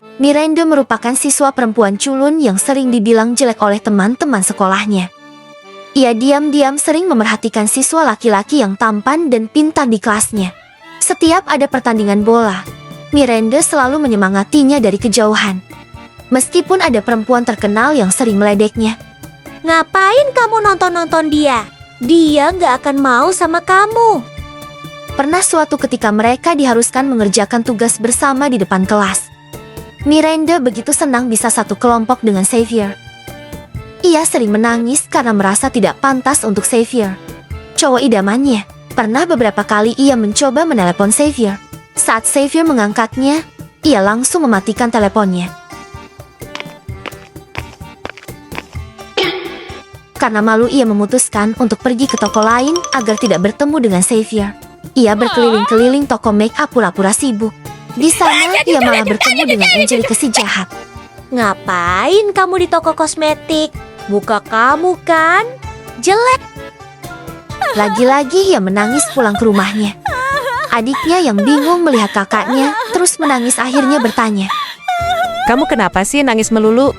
Miranda merupakan siswa perempuan culun yang sering dibilang jelek oleh teman-teman sekolahnya. Ia diam-diam sering memerhatikan siswa laki-laki yang tampan dan pintar di kelasnya. Setiap ada pertandingan bola, Miranda selalu menyemangatinya dari kejauhan. Meskipun ada perempuan terkenal yang sering meledeknya. Ngapain kamu nonton-nonton dia? Dia nggak akan mau sama kamu. Pernah suatu ketika mereka diharuskan mengerjakan tugas bersama di depan kelas. Miranda begitu senang bisa satu kelompok dengan Xavier. Ia sering menangis karena merasa tidak pantas untuk Xavier, cowok idamannya. Pernah beberapa kali ia mencoba menelepon Xavier. Saat Xavier mengangkatnya, ia langsung mematikan teleponnya. Karena malu, ia memutuskan untuk pergi ke toko lain agar tidak bertemu dengan Xavier. Ia berkeliling-keliling toko make-up pura-pura sibuk. Di sana, ia malah bertemu dengan Angelica si jahat. Ngapain kamu di toko kosmetik? Muka kamu kan jelek. Lagi-lagi ia menangis pulang ke rumahnya. Adiknya yang bingung melihat kakaknya terus menangis akhirnya bertanya. Kamu kenapa sih nangis melulu?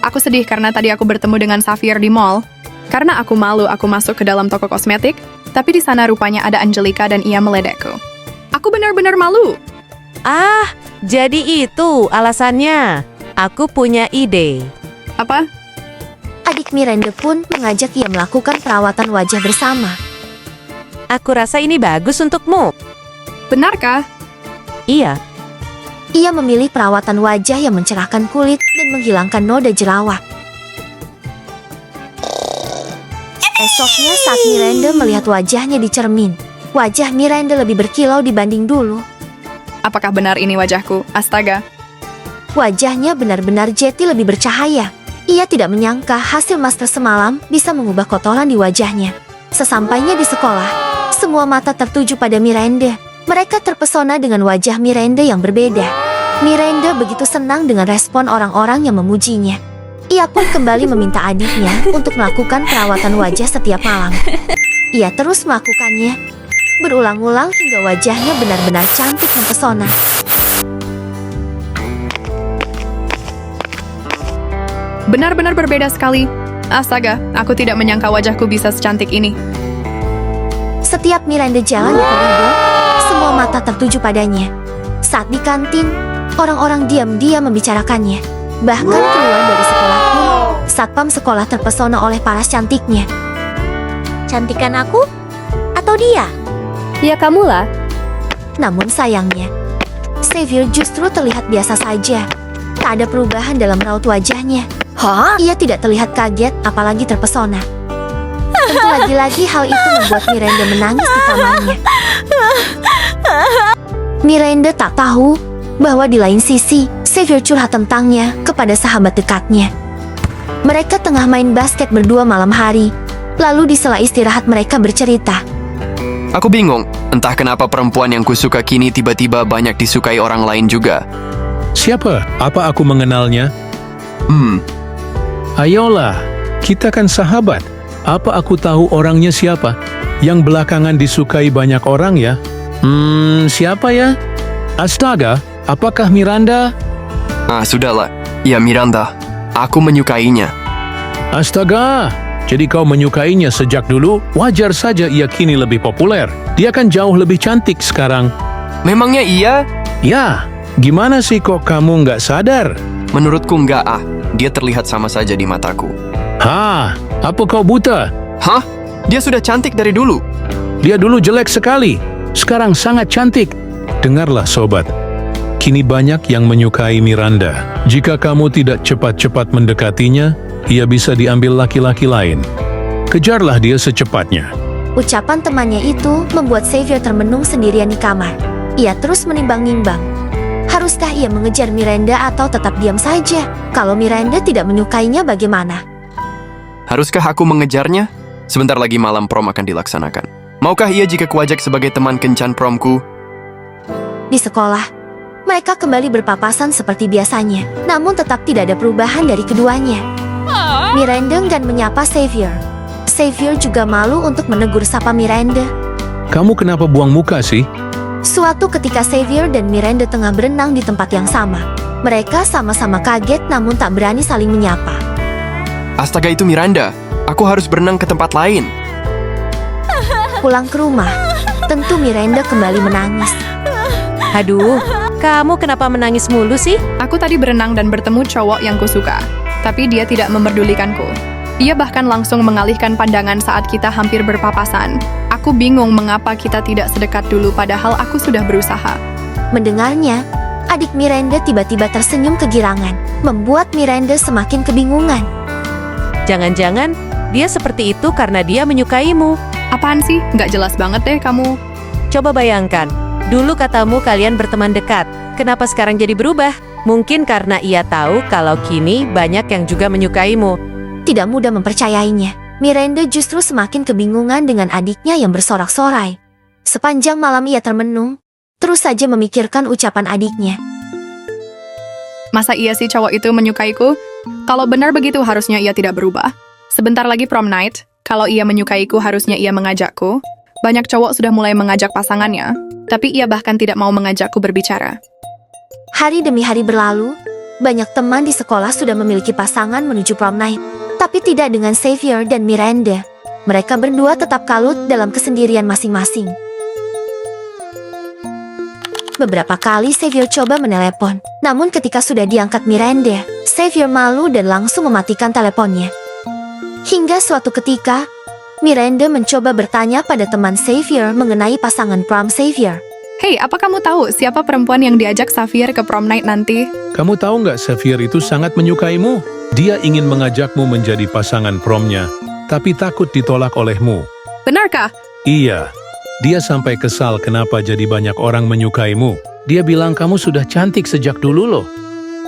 Aku sedih karena tadi aku bertemu dengan Xavier di mall. Karena aku malu aku masuk ke dalam toko kosmetik, tapi di sana rupanya ada Angelica dan ia meledekku. Aku benar-benar malu. Ah, jadi itu alasannya. Aku punya ide. Apa? Adik Miranda pun mengajak ia melakukan perawatan wajah bersama. Aku rasa ini bagus untukmu. Benarkah? Iya. Ia memilih perawatan wajah yang mencerahkan kulit dan menghilangkan noda jerawat. Esoknya saat Miranda melihat wajahnya di cermin, wajah Miranda lebih berkilau dibanding dulu. Apakah benar ini wajahku? Astaga. Wajahnya benar-benar jeti lebih bercahaya. Ia tidak menyangka hasil masker semalam bisa mengubah kotoran di wajahnya. Sesampainya di sekolah, semua mata tertuju pada Miranda. Mereka terpesona dengan wajah Miranda yang berbeda. Miranda begitu senang dengan respon orang-orang yang memujinya. Ia pun kembali meminta adiknya untuk melakukan perawatan wajah setiap malam. Ia terus melakukannya, berulang-ulang hingga wajahnya benar-benar cantik mempesona. Benar-benar berbeda sekali. Astaga, aku tidak menyangka wajahku bisa secantik ini. Setiap Miranda jalan di koridor, semua mata tertuju padanya. Saat di kantin, orang-orang diam-diam membicarakannya. Bahkan keluar dari sekolah pun, satpam sekolah terpesona oleh paras cantiknya. Cantikan aku? Atau dia? Ya kamulah. Namun sayangnya, Xavier justru terlihat biasa saja. Tak ada perubahan dalam raut wajahnya. Hah? Ia tidak terlihat kaget, apalagi terpesona. Tentu lagi-lagi hal itu membuat Miranda menangis di kamarnya. Miranda tak tahu bahwa di lain sisi, Xavier curhat tentangnya kepada sahabat dekatnya. Mereka tengah main basket berdua malam hari, lalu di sela istirahat mereka bercerita. Aku bingung, entah kenapa perempuan yang kusuka kini tiba-tiba banyak disukai orang lain juga. Siapa? Apa aku mengenalnya? Ayolah, kita kan sahabat. Apa aku tahu orangnya siapa? Yang belakangan disukai banyak orang ya? Siapa ya? Astaga, apakah Miranda? Ah, sudahlah. Ya, Miranda. Aku menyukainya. Astaga, jadi kau menyukainya sejak dulu? Wajar saja ia kini lebih populer. Dia kan jauh lebih cantik sekarang. Memangnya iya? Ya, gimana sih kok kamu nggak sadar? Menurutku enggak ah. Dia terlihat sama saja di mataku. Hah, apa kau buta? Hah? Dia sudah cantik dari dulu. Dia dulu jelek sekali, sekarang sangat cantik. Dengarlah sobat, kini banyak yang menyukai Miranda. Jika kamu tidak cepat-cepat mendekatinya, ia bisa diambil laki-laki lain. Kejarlah dia secepatnya. Ucapan temannya itu membuat Xavier termenung sendirian di kamar. Ia terus menimbang-nimbang. Haruskah ia mengejar Miranda atau tetap diam saja? Kalau Miranda tidak menyukainya bagaimana? Haruskah aku mengejarnya? Sebentar lagi malam prom akan dilaksanakan. Maukah ia jika kuajak sebagai teman kencan promku? Di sekolah, mereka kembali berpapasan seperti biasanya. Namun tetap tidak ada perubahan dari keduanya. Miranda enggan menyapa Xavier. Xavier juga malu untuk menegur sapa Miranda. Kamu kenapa buang muka sih? Suatu ketika Xavier dan Miranda tengah berenang di tempat yang sama. Mereka sama-sama kaget namun tak berani saling menyapa. Astaga, itu Miranda. Aku harus berenang ke tempat lain. Pulang ke rumah, tentu Miranda kembali menangis. Aduh, kamu kenapa menangis mulu sih? Aku tadi berenang dan bertemu cowok yang kusuka, tapi dia tidak memperdulikanku. Ia bahkan langsung mengalihkan pandangan saat kita hampir berpapasan. Aku bingung mengapa kita tidak sedekat dulu padahal aku sudah berusaha. Mendengarnya, adik Miranda tiba-tiba tersenyum kegirangan, membuat Miranda semakin kebingungan. Jangan-jangan dia seperti itu karena dia menyukaimu. Apaan sih? Nggak jelas banget deh kamu. Coba bayangkan, dulu katamu kalian berteman dekat. Kenapa sekarang jadi berubah? Mungkin karena ia tahu kalau kini banyak yang juga menyukaimu. Tidak mudah mempercayainya. Miranda justru semakin kebingungan dengan adiknya yang bersorak-sorai. Sepanjang malam ia termenung, terus saja memikirkan ucapan adiknya. Masa iya sih cowok itu menyukaiku? Kalau benar begitu harusnya ia tidak berubah. Sebentar lagi prom night, kalau ia menyukaiku harusnya ia mengajakku. Banyak cowok sudah mulai mengajak pasangannya, tapi ia bahkan tidak mau mengajakku berbicara. Hari demi hari berlalu, banyak teman di sekolah sudah memiliki pasangan menuju prom night. Tapi tidak dengan Xavier dan Miranda. Mereka berdua tetap kalut dalam kesendirian masing-masing. Beberapa kali Xavier coba menelepon. Namun ketika sudah diangkat Miranda, Xavier malu dan langsung mematikan teleponnya. Hingga suatu ketika, Miranda mencoba bertanya pada teman Xavier mengenai pasangan prom Xavier. Hey, apa kamu tahu siapa perempuan yang diajak Xavier ke prom night nanti? Kamu tahu nggak Xavier itu sangat menyukaimu? Dia ingin mengajakmu menjadi pasangan promnya, tapi takut ditolak olehmu. Benarkah? Iya, dia sampai kesal kenapa jadi banyak orang menyukaimu. Dia bilang kamu sudah cantik sejak dulu loh.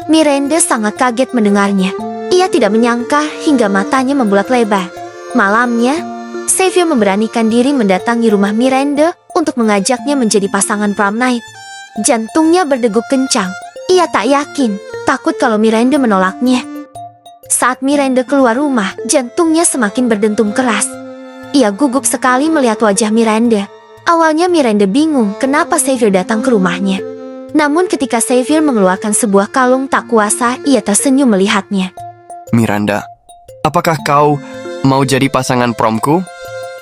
Miranda sangat kaget mendengarnya. Ia tidak menyangka hingga matanya membulat lebar. Malamnya, Xavier memberanikan diri mendatangi rumah Miranda untuk mengajaknya menjadi pasangan prom night. Jantungnya berdegup kencang. Ia tak yakin, takut kalau Miranda menolaknya. Saat Miranda keluar rumah, jantungnya semakin berdentum keras. Ia gugup sekali melihat wajah Miranda. Awalnya Miranda bingung kenapa Xavier datang ke rumahnya. Namun ketika Xavier mengeluarkan sebuah kalung tak kuasa, ia tersenyum melihatnya. Miranda, apakah kau mau jadi pasangan promku?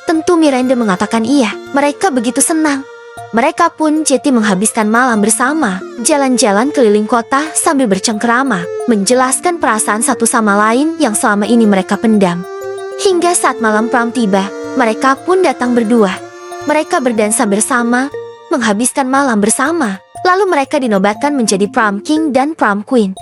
Tentu Miranda mengatakan iya. Mereka begitu senang. Mereka pun jadi menghabiskan malam bersama, jalan-jalan keliling kota sambil bercengkerama, menjelaskan perasaan satu sama lain yang selama ini mereka pendam. Hingga saat malam prom tiba, mereka pun datang berdua. Mereka berdansa bersama, menghabiskan malam bersama, lalu mereka dinobatkan menjadi prom king dan prom queen.